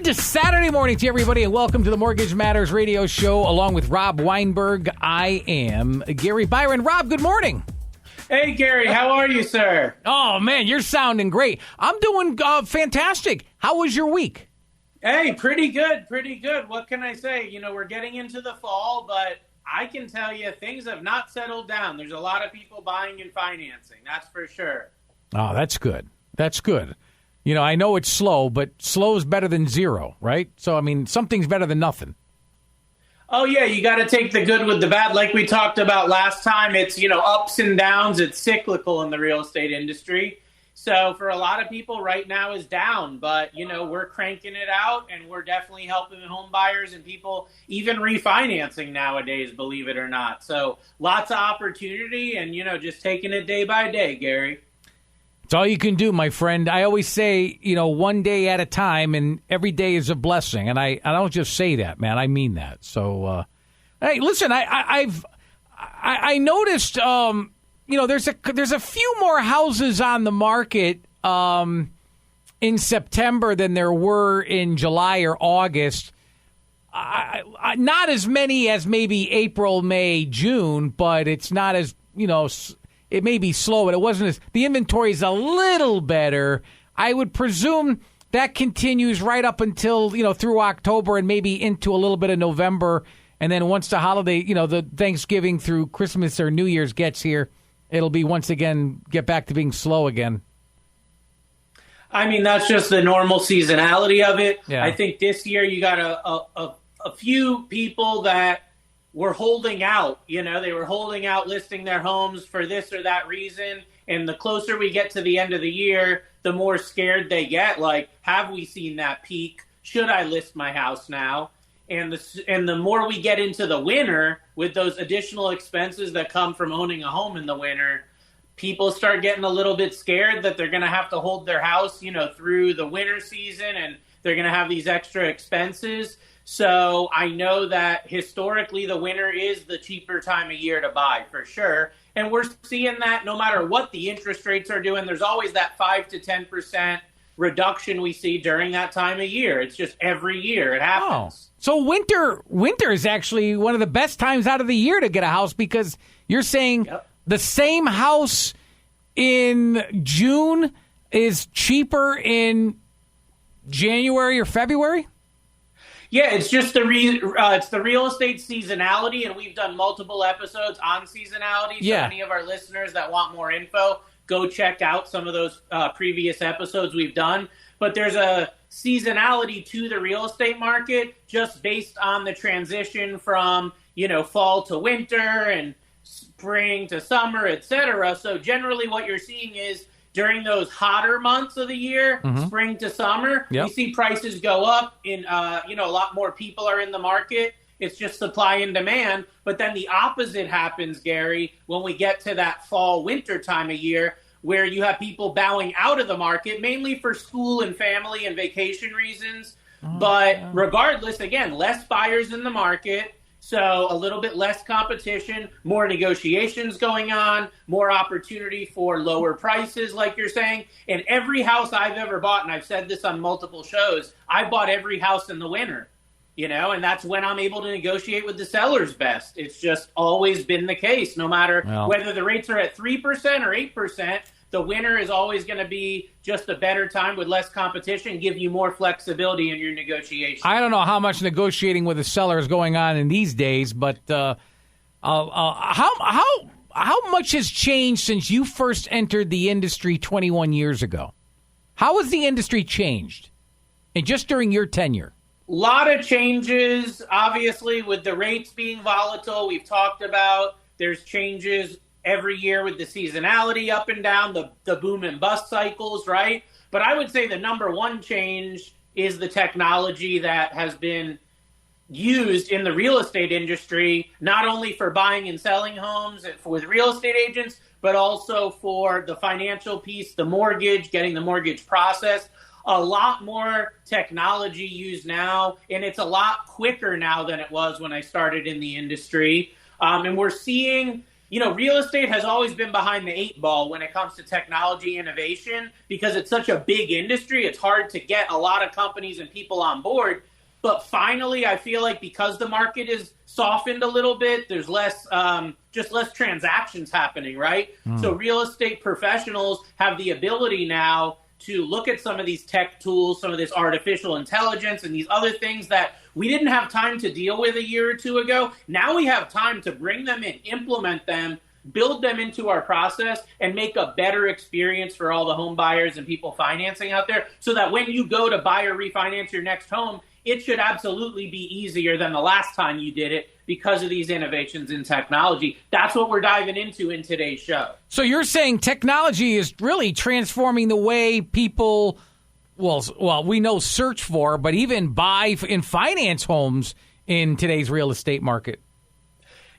Good Saturday morning to everybody, and welcome to the Mortgage Matters radio show, along with Rob Weinberg. I am Gary Byron. Rob, good morning. Hey, Gary, how are you, sir? Oh, man, you're sounding great. I'm doing fantastic. How was your week? Hey, pretty good. What can I say? You know, we're getting into the fall, but I can tell you things have not settled down. There's a lot of people buying and financing, that's for sure. Oh, that's good. That's good. You know, I know it's slow, but slow is better than zero, right? So, I mean, something's better than nothing. Oh, yeah, you got to take the good with the bad. Like we talked about last time, it's, you know, ups and downs. It's cyclical in the real estate industry. So for a lot of people right now is down, but, you know, we're cranking it out and we're definitely helping home buyers and people even refinancing nowadays, believe it or not. So lots of opportunity and, you know, just taking it day by day, Gary. It's all you can do, my friend. I always say, you know, one day at a time, and every day is a blessing. And I don't just say that, man. I mean that. So, hey, listen, I noticed, you know, there's a few more houses on the market in September than there were in July or August. Not as many as maybe April, May, June, but it's not as, you know, it may be slow, but it wasn't as, the inventory is a little better. I would presume that continues right up until, you know, through October and maybe into a little bit of November. And then once the holiday, you know, the Thanksgiving through Christmas or New Year's gets here, it'll be once again, get back to being slow again. I mean, that's just the normal seasonality of it. Yeah. I think this year you got a few people that were holding out, you know, they were holding out listing their homes for this or that reason. And the closer we get to the end of the year, the more scared they get. Like, have we seen that peak? Should I list my house now? And the more we get into the winter with those additional expenses that come from owning a home in the winter, people start getting a little bit scared that they're going to have to hold their house, you know, through the winter season and they're going to have these extra expenses. So I know that historically the winter is the cheaper time of year to buy for sure. And we're seeing that no matter what the interest rates are doing, there's always that 5 to 10% reduction we see during that time of year. It's just every year it happens. Oh. So winter is actually one of the best times out of the year to get a house because you're saying the same house in June is cheaper in January or February? Yeah, it's just it's the real estate seasonality, and we've done multiple episodes on seasonality. So any of our listeners that want more info, go check out some of those previous episodes we've done. But there's a seasonality to the real estate market just based on the transition from, you know, fall to winter and spring to summer, etc. So generally what you're seeing is during those hotter months of the year, spring to summer, we see prices go up. You know, a lot more people are in the market. It's just supply and demand. But then the opposite happens, Gary, when we get to that fall, winter time of year, where you have people bowing out of the market, mainly for school and family and vacation reasons. Regardless, again, less buyers in the market. So a little bit less competition, more negotiations going on, more opportunity for lower prices, like you're saying. And every house I've ever bought, and I've said this on multiple shows, I bought every house in the winter, you know, and that's when I'm able to negotiate with the sellers best. It's just always been the case, no matter whether the rates are at 3% or 8%. The winter is always going to be just a better time with less competition, give you more flexibility in your negotiation. I don't know how much negotiating with the seller is going on in these days, but how much has changed since you first entered the industry 21 years ago? How has the industry changed, and just during your tenure? A lot of changes, obviously, with the rates being volatile. We've talked about there's changes every year with the seasonality up and down, the boom and bust cycles, right? But I would say the number one change is the technology that has been used in the real estate industry, not only for buying and selling homes with real estate agents, but also for the financial piece, the mortgage, getting the mortgage process. A lot more technology used now, and it's a lot quicker now than it was when I started in the industry. And we're seeing real estate has always been behind the 8 ball when it comes to technology innovation because it's such a big industry. It's hard to get a lot of companies and people on board. But finally, I feel like because the market is softened a little bit, there's less transactions happening, right? So real estate professionals have the ability now to look at some of these tech tools, some of this artificial intelligence and these other things that we didn't have time to deal with a year or two ago. Now we have time to bring them in, implement them, build them into our process, and make a better experience for all the home buyers and people financing out there so that when you go to buy or refinance your next home, it should absolutely be easier than the last time you did it because of these innovations in technology. That's what we're diving into in today's show. So you're saying technology is really transforming the way people, well, we know search for, but even buy and finance homes in today's real estate market.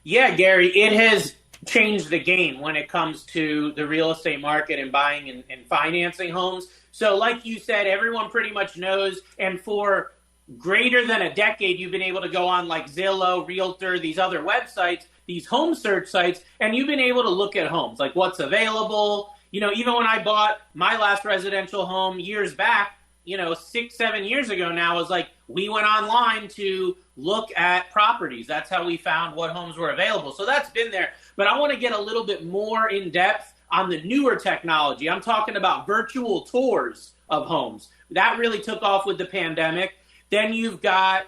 Yeah, Gary, it has changed the game when it comes to the real estate market and buying and financing homes. So like you said, everyone pretty much knows, and for greater than a decade, you've been able to go on like Zillow, Realtor, these other websites, these home search sites, and you've been able to look at homes, like what's available. Even when I bought my last residential home years back, 6-7 years ago now, was like we went online to look at properties. That's how we found what homes were available. So that's been there. But I want to get a little bit more in depth on the newer technology. I'm talking about virtual tours of homes. That really took off with the pandemic. Then you've got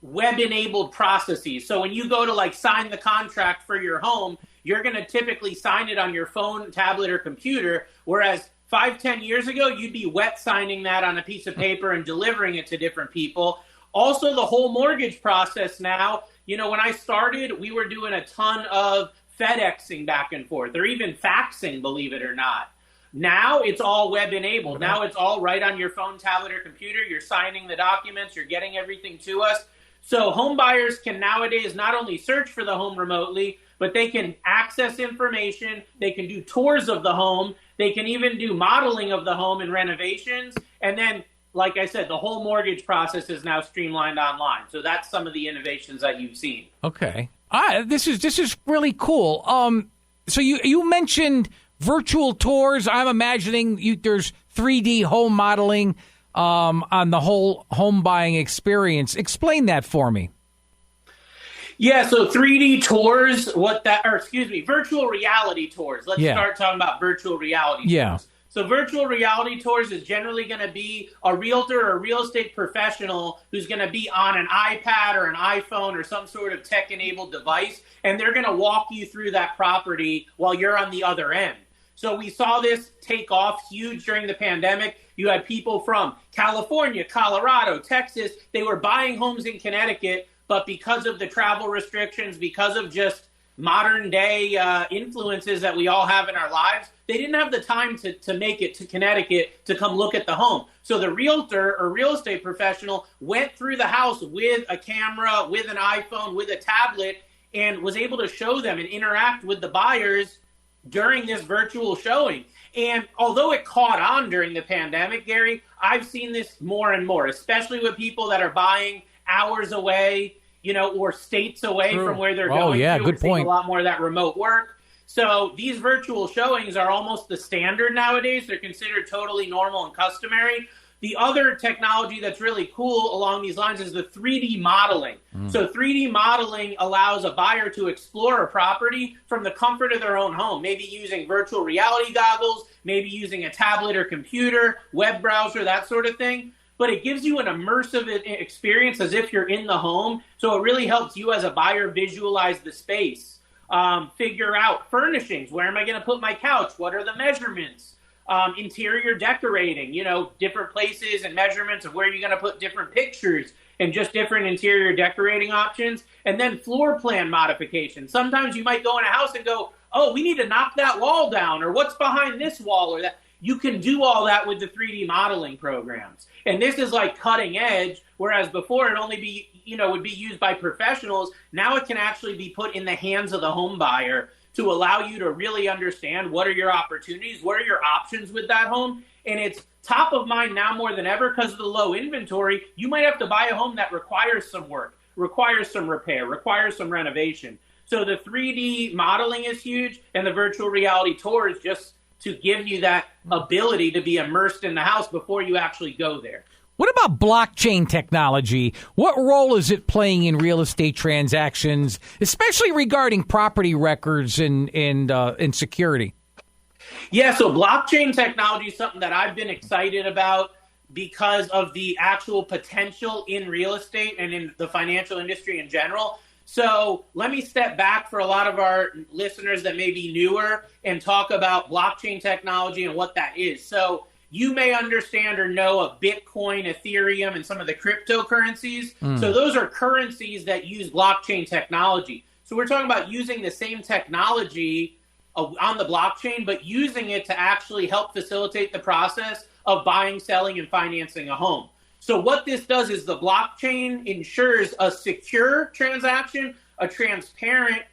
web-enabled processes. So when you go to sign the contract for your home, you're going to typically sign it on your phone, tablet, or computer, whereas 5-10 years ago, you'd be wet signing that on a piece of paper and delivering it to different people. Also, the whole mortgage process now, when I started, we were doing a ton of FedExing back and forth, or even faxing, believe it or not. Now it's all web enabled. Now it's all right on your phone, tablet, or computer. You're signing the documents. You're getting everything to us. So home buyers can nowadays not only search for the home remotely, but they can access information. They can do tours of the home. They can even do modeling of the home and renovations. And then, like I said, the whole mortgage process is now streamlined online. So that's some of the innovations that you've seen. Okay. This is really cool. So you mentioned virtual tours. I'm imagining there's 3D home modeling on the whole home buying experience. Explain that for me. Yeah, so 3D tours, virtual reality tours. Let's start talking about virtual reality tours. So virtual reality tours is generally going to be a realtor or a real estate professional who's going to be on an iPad or an iPhone or some sort of tech-enabled device, and they're going to walk you through that property while you're on the other end. So we saw this take off huge during the pandemic. You had people from California, Colorado, Texas. They were buying homes in Connecticut, but because of the travel restrictions, because of just modern day influences that we all have in our lives, they didn't have the time to make it to Connecticut to come look at the home. So the realtor or real estate professional went through the house with a camera, with an iPhone, with a tablet, and was able to show them and interact with the buyers during this virtual showing. And although it caught on during the pandemic, Gary, I've seen this more and more, especially with people that are buying hours away, or states away from where they're going. Oh, yeah, good point. A lot more of that remote work. So these virtual showings are almost the standard nowadays. They're considered totally normal and customary. The other technology that's really cool along these lines is the 3D modeling. So 3D modeling allows a buyer to explore a property from the comfort of their own home, maybe using virtual reality goggles, maybe using a tablet or computer, web browser, that sort of thing. But it gives you an immersive experience as if you're in the home. So it really helps you as a buyer visualize the space, figure out furnishings. Where am I going to put my couch? What are the measurements? Interior decorating, different places and measurements of where you're going to put different pictures and just different interior decorating options. And then floor plan modification. Sometimes you might go in a house and go, oh, we need to knock that wall down, or what's behind this wall, or that. You can do all that with the 3D modeling programs. And this is like cutting edge, whereas before it only would be used by professionals. Now it can actually be put in the hands of the home buyer to allow you to really understand what are your opportunities, what are your options with that home. And it's top of mind now more than ever because of the low inventory. You might have to buy a home that requires some work, requires some repair, requires some renovation. So the 3D modeling is huge, and the virtual reality tour is just to give you that ability to be immersed in the house before you actually go there. What about blockchain technology? What role is it playing in real estate transactions, especially regarding property records and security? Yeah, so blockchain technology is something that I've been excited about because of the actual potential in real estate and in the financial industry in general. So let me step back for a lot of our listeners that may be newer and talk about blockchain technology and what that is. So you may understand or know of Bitcoin, Ethereum, and some of the cryptocurrencies. So those are currencies that use blockchain technology. So we're talking about using the same technology on the blockchain, but using it to actually help facilitate the process of buying, selling, and financing a home. So what this does is the blockchain ensures a secure transaction, a transparent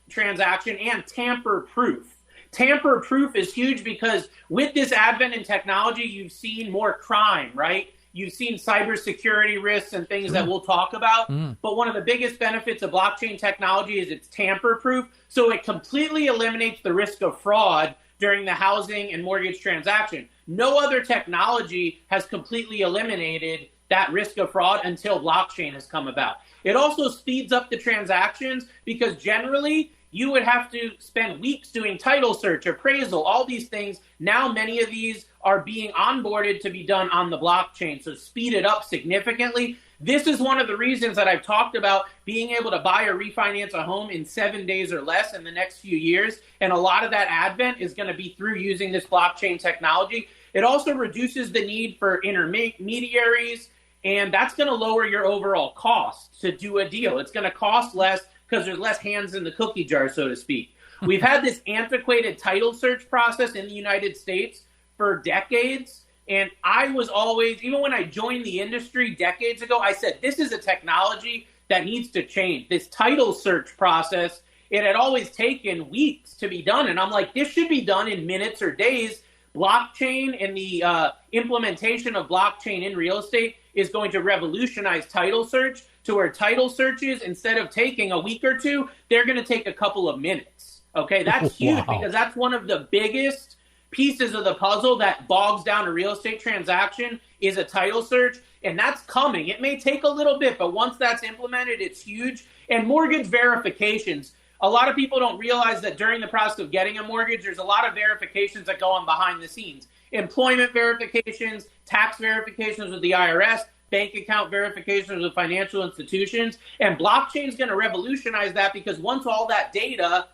transaction, and tamper-proof. Tamper-proof is huge because with this advent in technology, you've seen more crime, right? You've seen cybersecurity risks and things that we'll talk about. But one of the biggest benefits of blockchain technology is it's tamper-proof. So it completely eliminates the risk of fraud during the housing and mortgage transaction. No other technology has completely eliminated that risk of fraud until blockchain has come about. It also speeds up the transactions because generally you would have to spend weeks doing title search, appraisal, all these things. Now many of these are being onboarded to be done on the blockchain, so speed it up significantly. This is one of the reasons that I've talked about being able to buy or refinance a home in 7 days or less in the next few years. And a lot of that advent is going to be through using this blockchain technology. It also reduces the need for intermediaries, and that's going to lower your overall cost to do a deal. It's going to cost less because there's less hands in the cookie jar, so to speak. We've had this antiquated title search process in the United States for decades. And I was always, even when I joined the industry decades ago, I said, this is a technology that needs to change. This title search process, it had always taken weeks to be done. And I'm like, this should be done in minutes or days. Blockchain and the implementation of blockchain in real estate is going to revolutionize title search to where title searches, instead of taking a week or two, they're going to take a couple of minutes. Okay, that's huge because that's one of the biggest pieces of the puzzle that bogs down a real estate transaction is a title search, and that's coming. It may take a little bit, but once that's implemented, it's huge. And mortgage verifications. A lot of people don't realize that during the process of getting a mortgage, there's a lot of verifications that go on behind the scenes. Employment verifications, tax verifications with the IRS, bank account verifications with financial institutions. And blockchain is going to revolutionize that because once all that data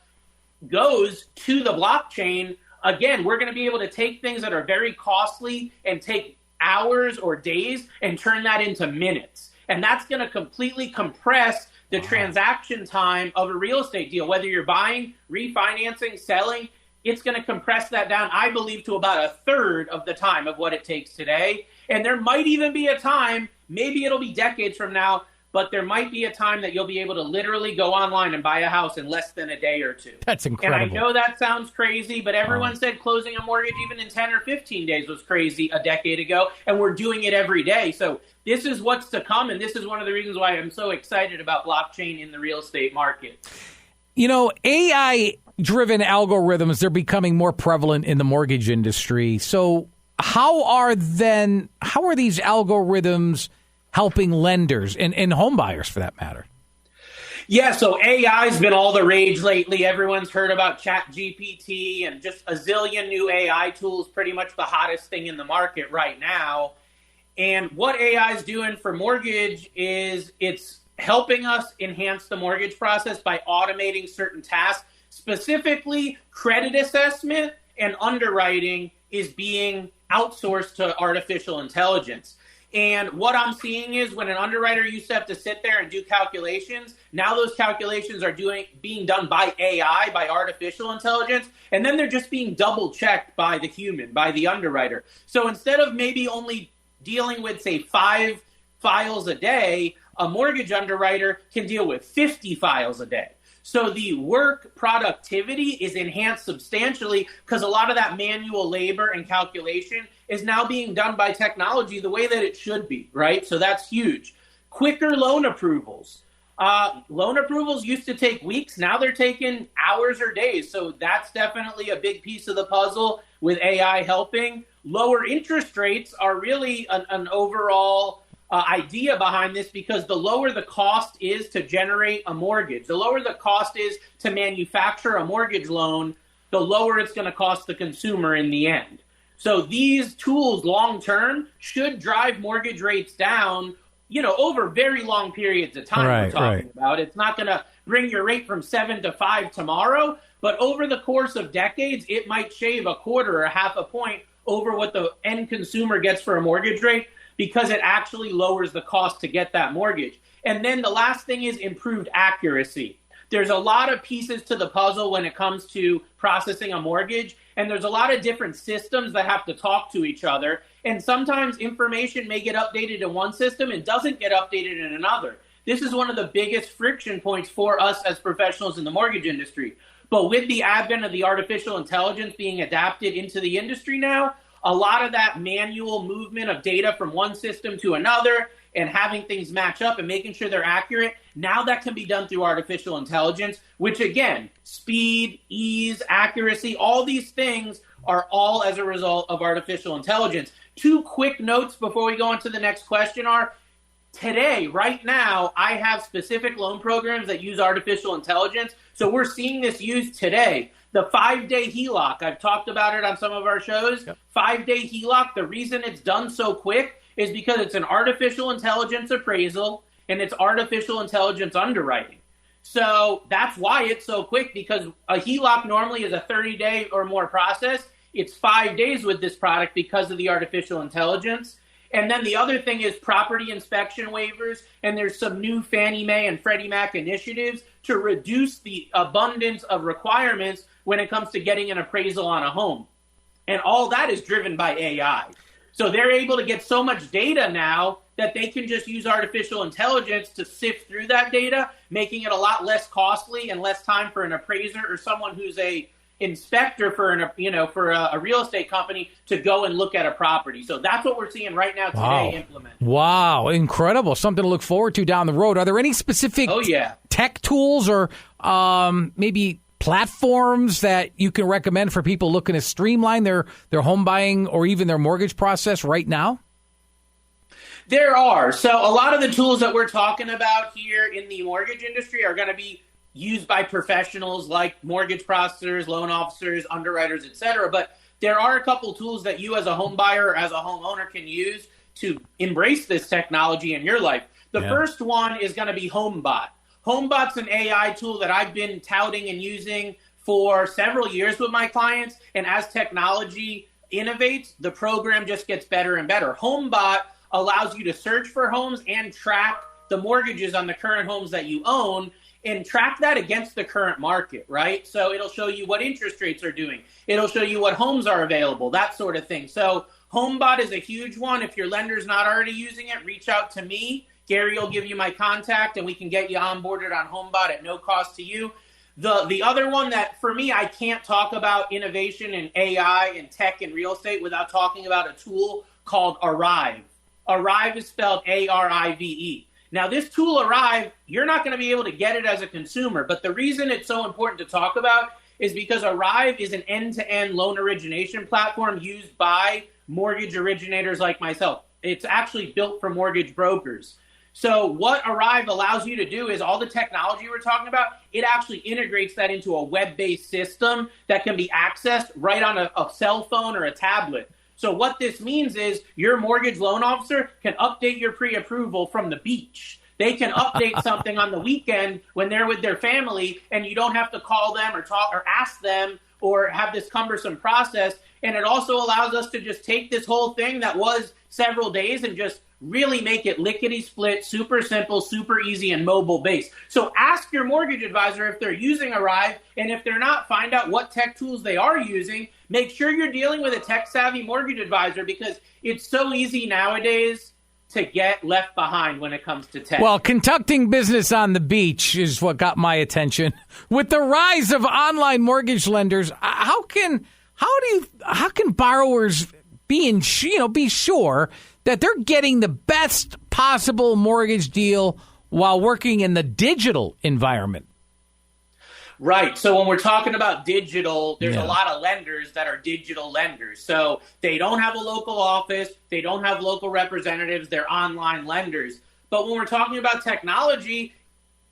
goes to the blockchain, again, we're going to be able to take things that are very costly and take hours or days and turn that into minutes. And that's going to completely compress the transaction time of a real estate deal. Whether you're buying, refinancing, selling, it's going to compress that down, I believe, to about a third of the time of what it takes today. And there might even be a time, maybe it'll be decades from now, but there might be a time that you'll be able to literally go online and buy a house in less than a day or two. That's incredible. And I know that sounds crazy, but everyone said closing a mortgage even in 10 or 15 days was crazy a decade ago, and we're doing it every day. So this is what's to come, and this is one of the reasons why I'm so excited about blockchain in the real estate market. You know, AI-driven algorithms, they're becoming more prevalent in the mortgage industry. So how are these algorithms helping lenders and homebuyers, for that matter? Yeah, so AI's been all the rage lately. Everyone's heard about ChatGPT and just a zillion new AI tools, pretty much the hottest thing in the market right now. And what AI is doing for mortgage is it's helping us enhance the mortgage process by automating certain tasks. Specifically, credit assessment and underwriting is being outsourced to artificial intelligence. And what I'm seeing is when an underwriter used to have to sit there and do calculations, now those calculations are being done by AI, by artificial intelligence, and then they're just being double checked by the human, by the underwriter. So instead of maybe only dealing with, say, 5 files a day, a mortgage underwriter can deal with 50 files a day. So the work productivity is enhanced substantially because a lot of that manual labor and calculation is now being done by technology the way that it should be, right? So that's huge. Quicker loan approvals. Loan approvals used to take weeks. Now they're taking hours or days. So that's definitely a big piece of the puzzle with AI helping. Lower interest rates are really an overall idea behind this, because the lower the cost is to generate a mortgage, the lower the cost is to manufacture a mortgage loan, the lower it's going to cost the consumer in the end. So these tools long term should drive mortgage rates down, over very long periods of time. We're talking about. It's not going to bring your rate from 7 to 5 tomorrow, but over the course of decades, it might shave a quarter or half a point over what the end consumer gets for a mortgage rate, because it actually lowers the cost to get that mortgage. And then the last thing is improved accuracy. There's a lot of pieces to the puzzle when it comes to processing a mortgage, and there's a lot of different systems that have to talk to each other. And sometimes information may get updated in one system and doesn't get updated in another. This is one of the biggest friction points for us as professionals in the mortgage industry. But with the advent of the artificial intelligence being adapted into the industry now, a lot of that manual movement of data from one system to another and having things match up and making sure they're accurate, now that can be done through artificial intelligence, which again, speed, ease, accuracy, all these things are all as a result of artificial intelligence. 2 quick notes before we go into the next question are, today, right now, I have specific loan programs that use artificial intelligence. So we're seeing this used today. The 5-day HELOC, I've talked about it on some of our shows. Yep. 5-day HELOC, the reason it's done so quick is because it's an artificial intelligence appraisal and it's artificial intelligence underwriting. So that's why it's so quick, because a HELOC normally is a 30-day or more process. It's 5 days with this product because of the artificial intelligence. And then the other thing is property inspection waivers, and there's some new Fannie Mae and Freddie Mac initiatives to reduce the abundance of requirements when it comes to getting an appraisal on a home. And all that is driven by AI. So they're able to get so much data now that they can just use artificial intelligence to sift through that data, making it a lot less costly and less time for an appraiser or someone who's a inspector for a real estate company to go and look at a property. So that's what we're seeing right now today implemented. Wow, incredible. Something to look forward to down the road. Are there any specific tech tools or maybe platforms that you can recommend for people looking to streamline their home buying or even their mortgage process right now? There are. So a lot of the tools that we're talking about here in the mortgage industry are going to be used by professionals like mortgage processors, loan officers, underwriters, et cetera. But there are a couple tools that you as a home buyer or as a homeowner can use to embrace this technology in your life. The first one is going to be HomeBot. HomeBot's an AI tool that I've been touting and using for several years with my clients. And as technology innovates, the program just gets better and better. HomeBot allows you to search for homes and track the mortgages on the current homes that you own, and track that against the current market, right? So it'll show you what interest rates are doing. It'll show you what homes are available, that sort of thing. So HomeBot is a huge one. If your lender's not already using it, reach out to me. Gary will give you my contact, and we can get you onboarded on HomeBot at no cost to you. The other one that, for me, I can't talk about innovation in AI and tech and real estate without talking about a tool called Arrive. Arrive is spelled A-R-I-V-E. Now, this tool Arrive, you're not going to be able to get it as a consumer, but the reason it's so important to talk about is because Arrive is an end-to-end loan origination platform used by mortgage originators like myself. It's actually built for mortgage brokers. So what Arrive allows you to do is all the technology we're talking about, it actually integrates that into a web-based system that can be accessed right on a cell phone or a tablet. So what this means is your mortgage loan officer can update your pre-approval from the beach. They can update something on the weekend when they're with their family, and you don't have to call them or talk or ask them or have this cumbersome process. And it also allows us to just take this whole thing that was several days and just really make it lickety-split, super simple, super easy, and mobile-based. So ask your mortgage advisor if they're using Arrive, and if they're not, find out what tech tools they are using. Make sure you're dealing with a tech-savvy mortgage advisor, because it's so easy nowadays to get left behind when it comes to tech. Well, conducting business on the beach is what got my attention. With the rise of online mortgage lenders, how can borrowers be sure that they're getting the best possible mortgage deal while working in the digital environment. Right. So when we're talking about digital, there's a lot of lenders that are digital lenders. So they don't have a local office. They don't have local representatives. They're online lenders. But when we're talking about technology,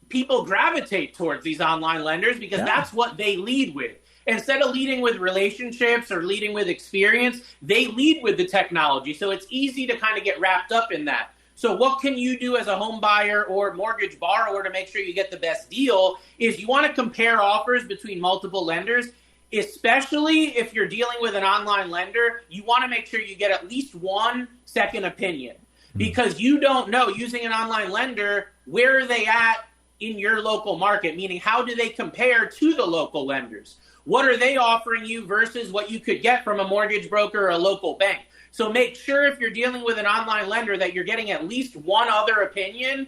people gravitate towards these online lenders because that's what they lead with. Instead of leading with relationships or leading with experience, they lead with the technology. So it's easy to kind of get wrapped up in that. So what can you do as a home buyer or mortgage borrower to make sure you get the best deal is you want to compare offers between multiple lenders, especially if you're dealing with an online lender. You want to make sure you get at least one second opinion because you don't know, using an online lender, where are they at in your local market, meaning how do they compare to the local lenders? What are they offering you versus what you could get from a mortgage broker or a local bank? So make sure if you're dealing with an online lender that you're getting at least one other opinion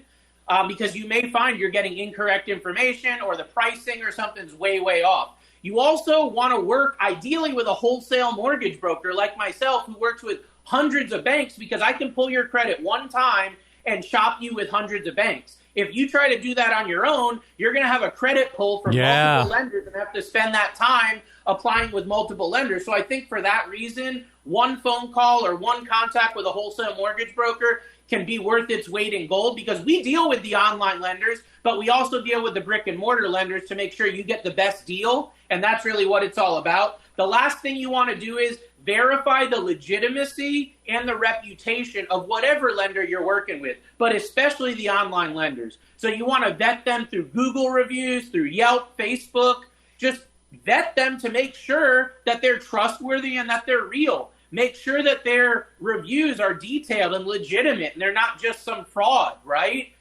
because you may find you're getting incorrect information or the pricing or something's way, way off. You also want to work ideally with a wholesale mortgage broker like myself who works with hundreds of banks because I can pull your credit one time and shop you with hundreds of banks. If you try to do that on your own, you're going to have a credit pull from multiple lenders and have to spend that time applying with multiple lenders. So I think for that reason, one phone call or one contact with a wholesale mortgage broker can be worth its weight in gold because we deal with the online lenders, but we also deal with the brick and mortar lenders to make sure you get the best deal. And that's really what it's all about. The last thing you want to do is verify the legitimacy and the reputation of whatever lender you're working with, but especially the online lenders. So you want to vet them through Google reviews, through Yelp, Facebook. Just vet them to make sure that they're trustworthy and that they're real. Make sure that their reviews are detailed and legitimate and they're not just some fraud, right?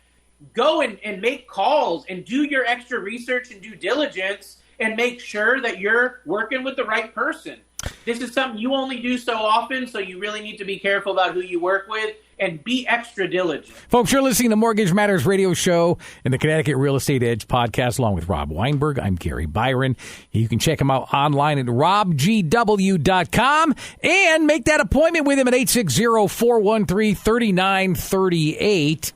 Go and make calls and do your extra research and due diligence and make sure that you're working with the right person. This is something you only do so often, so you really need to be careful about who you work with and be extra diligent. Folks, you're listening to Mortgage Matters Radio Show and the Connecticut Real Estate Edge podcast along with Rob Weinberg. I'm Gary Byron. You can check him out online at robgw.com and make that appointment with him at 860-413-3938.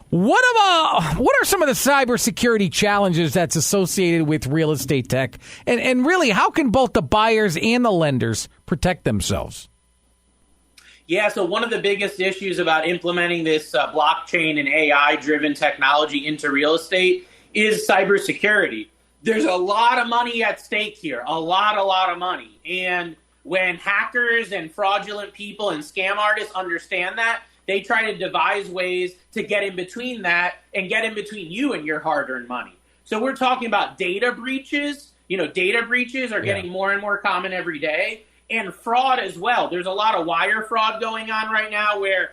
What are some of the cybersecurity challenges that's associated with real estate tech? And really, how can both the buyers and the lenders protect themselves? Yeah, so one of the biggest issues about implementing this blockchain and AI-driven technology into real estate is cybersecurity. There's a lot of money at stake here, a lot of money. And when hackers and fraudulent people and scam artists understand that, they try to devise ways to get in between that and get in between you and your hard-earned money. So we're talking about data breaches. Data breaches are getting more and more common every day. And fraud as well. There's a lot of wire fraud going on right now where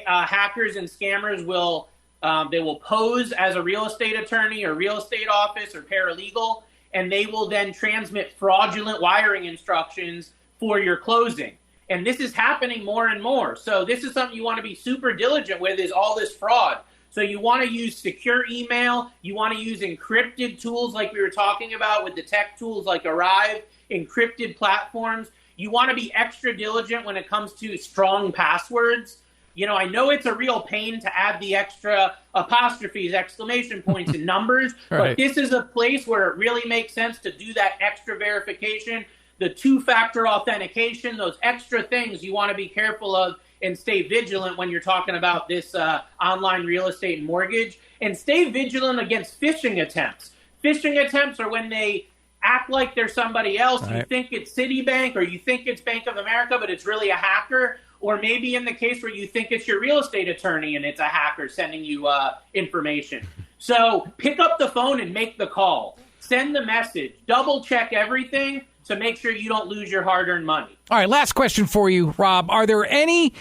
hackers and scammers will pose as a real estate attorney or real estate office or paralegal, and they will then transmit fraudulent wiring instructions for your closing. And this is happening more and more. So this is something you want to be super diligent with is all this fraud. So you want to use secure email. You want to use encrypted tools like we were talking about with the tech tools like Arrive, encrypted platforms. You want to be extra diligent when it comes to strong passwords. I know it's a real pain to add the extra apostrophes, exclamation points, and numbers, but this is a place where it really makes sense to do that extra verification. The two-factor authentication, those extra things you want to be careful of and stay vigilant when you're talking about this online real estate and mortgage. And stay vigilant against phishing attempts. Phishing attempts are when they act like they're somebody else. Right. You think it's Citibank or you think it's Bank of America, but it's really a hacker. Or maybe in the case where you think it's your real estate attorney and it's a hacker sending you information. So pick up the phone and make the call. Send the message. Double check everything to make sure you don't lose your hard-earned money. All right, last question for you, Rob. Are there any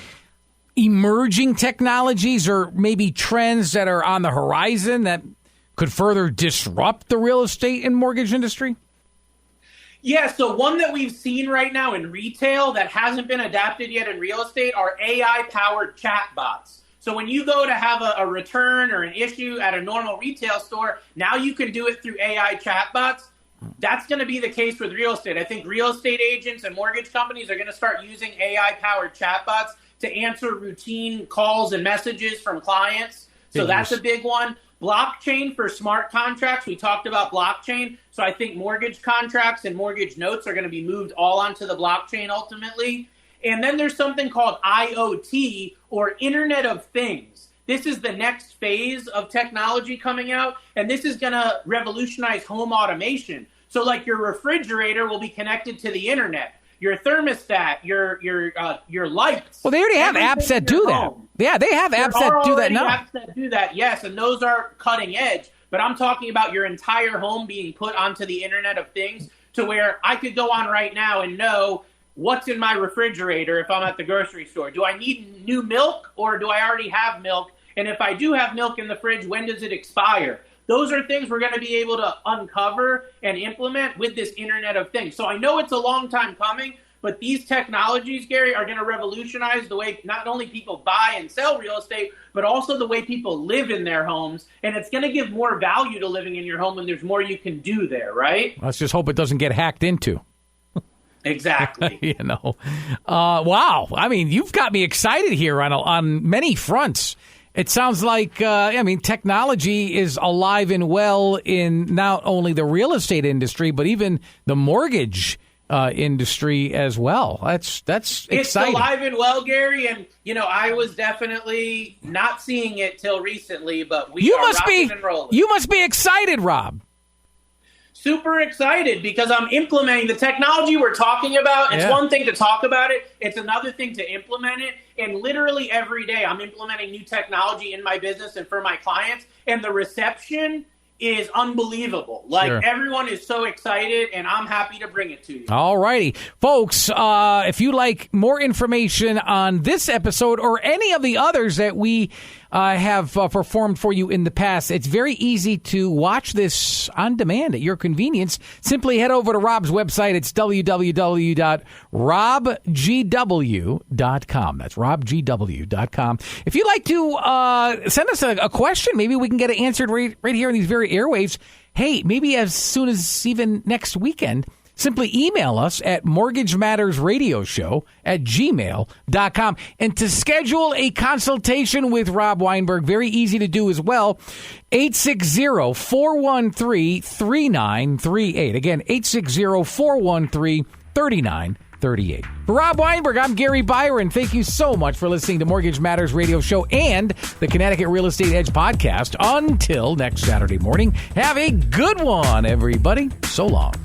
emerging technologies or maybe trends that are on the horizon that could further disrupt the real estate and mortgage industry? Yeah, so one that we've seen right now in retail that hasn't been adapted yet in real estate are AI-powered chatbots. So when you go to have a return or an issue at a normal retail store, now you can do it through AI chatbots. That's going to be the case with real estate. I think real estate agents and mortgage companies are going to start using AI-powered chatbots to answer routine calls and messages from clients. So that's a big one. Blockchain for smart contracts. We talked about blockchain. So I think mortgage contracts and mortgage notes are going to be moved all onto the blockchain ultimately. And then there's something called IoT, or Internet of Things. This is the next phase of technology coming out, and this is going to revolutionize home automation. So like your refrigerator will be connected to the internet, your thermostat, your lights. Well, they already have apps that do that. Yeah, they have apps that do that now. Apps that do that, yes, and those are cutting edge. But I'm talking about your entire home being put onto the Internet of Things, to where I could go on right now and know what's in my refrigerator if I'm at the grocery store. Do I need new milk, or do I already have milk? And if I do have milk in the fridge, when does it expire? Those are things we're going to be able to uncover and implement with this Internet of Things. So I know it's a long time coming, but these technologies, Gary, are going to revolutionize the way not only people buy and sell real estate, but also the way people live in their homes. And it's going to give more value to living in your home when there's more you can do there, right? Let's just hope it doesn't get hacked into. Exactly. Wow. I mean, you've got me excited here on many fronts. It sounds like, technology is alive and well in not only the real estate industry, but even the mortgage industry as well. That's exciting. It's alive and well, Gary, and I was definitely not seeing it till recently, but we are rocking and rolling. You must be excited, Rob. Super excited, because I'm implementing the technology we're talking about. It's one thing to talk about it. It's another thing to implement it. And literally every day I'm implementing new technology in my business and for my clients. And the reception is unbelievable. Everyone is so excited, and I'm happy to bring it to you. All righty. Folks, if you like more information on this episode or any of the others that we have performed for you in the past, it's very easy to watch this on demand at your convenience. Simply head over to Rob's website. It's www.robgw.com. That's robgw.com. If you'd like to send us a question, maybe we can get it answered right here in these very airwaves. Hey, maybe as soon as even next weekend, simply email us at mortgagemattersradioshow@gmail.com. And to schedule a consultation with Rob Weinberg, very easy to do as well, 860-413-3938. Again, 860-413-3938. For Rob Weinberg, I'm Gary Byron. Thank you so much for listening to Mortgage Matters Radio Show and the Connecticut Real Estate Edge podcast. Until next Saturday morning, have a good one, everybody. So long.